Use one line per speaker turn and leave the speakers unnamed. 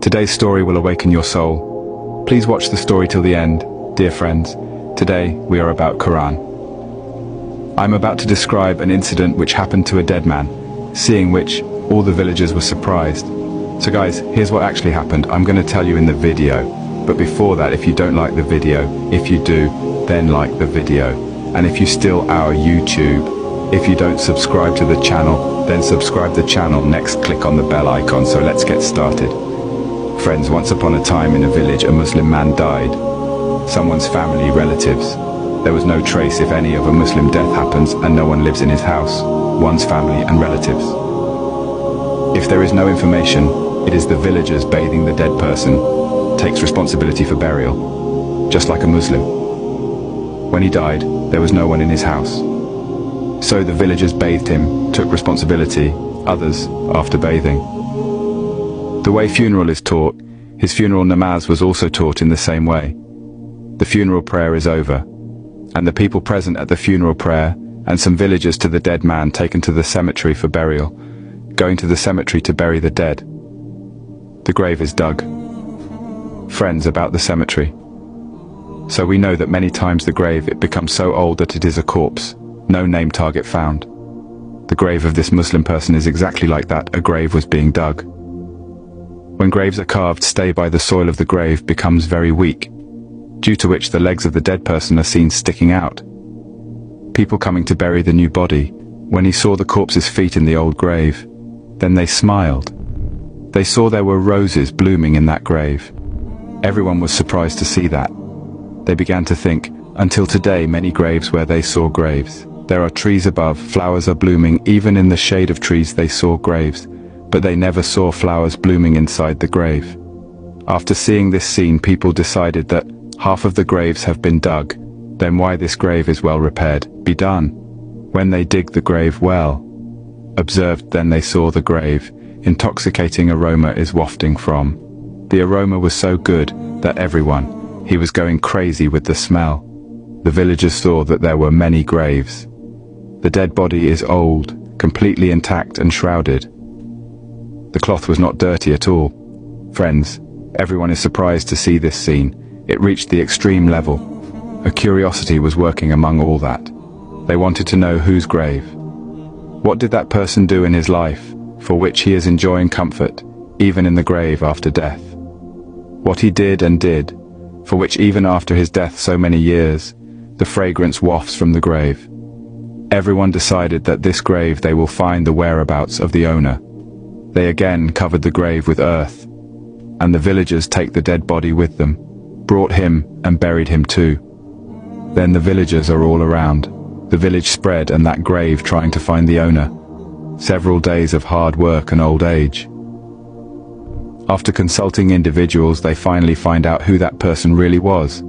Today's story will awaken your soul. Please watch the story till the end, dear friends. Today we are about Quran. I'm about to describe an incident which happened to a dead man, seeing which all the villagers were surprised. So guys, here's what actually happened. I'm going to tell you in the video. But before that, if you don't like the video, if you do, then like the video. And if you still our YouTube, if you don't subscribe to the channel, then subscribe the channel. Next, click on the bell icon. So let's get started. Friends, once upon a time in a village, a Muslim man died. Someone's family, relatives. There was no trace if any of a Muslim death happens and no one lives in his house, one's family and relatives. If there is no information, it is the villagers bathing the dead person takes responsibility for burial, just like a Muslim. When he died, there was no one in his house. So the villagers bathed him, took responsibility, others after bathing. The way funeral is taught, his funeral namaz was also taught in the same way. The funeral prayer is over, and the people present at the funeral prayer and some villagers to the dead man taken to the cemetery for burial, going to the cemetery to bury the dead. The grave is dug. Friends, about the cemetery. So we know that many times the grave, it becomes so old that it is a corpse, no name target found. The grave of this Muslim person is exactly like that. A grave was being dug. When graves are carved, stay by the soil of the grave becomes very weak, due to which the legs of the dead person are seen sticking out. People coming to bury the new body, when he saw the corpse's feet in the old grave, then they smiled. They saw there were roses blooming in that grave. Everyone was surprised to see that. They began to think, until today many graves where they saw graves. There are trees above, flowers are blooming, even in the shade of trees they saw graves, but they never saw flowers blooming inside the grave. After seeing this scene, people decided that half of the graves have been dug, then why this grave is well repaired, be done. When they dig the grave well, observed, then they saw the grave, intoxicating aroma is wafting from. The aroma was so good that everyone, he was going crazy with the smell. The villagers saw that there were many graves. The dead body is old, completely intact and shrouded. The cloth was not dirty at all. Friends, everyone is surprised to see this scene. It reached the extreme level. A curiosity was working among all that. They wanted to know whose grave. What did that person do in his life, for which he is enjoying comfort, even in the grave after death? What he did and did, for which even after his death so many years, the fragrance wafts from the grave. Everyone decided that this grave they will find the whereabouts of the owner. They again covered the grave with earth, and the villagers take the dead body with them, brought him and buried him too. Then the villagers are all around. The village spread and that grave trying to find the owner. Several days of hard work and old age. After consulting individuals, they finally find out who that person really was.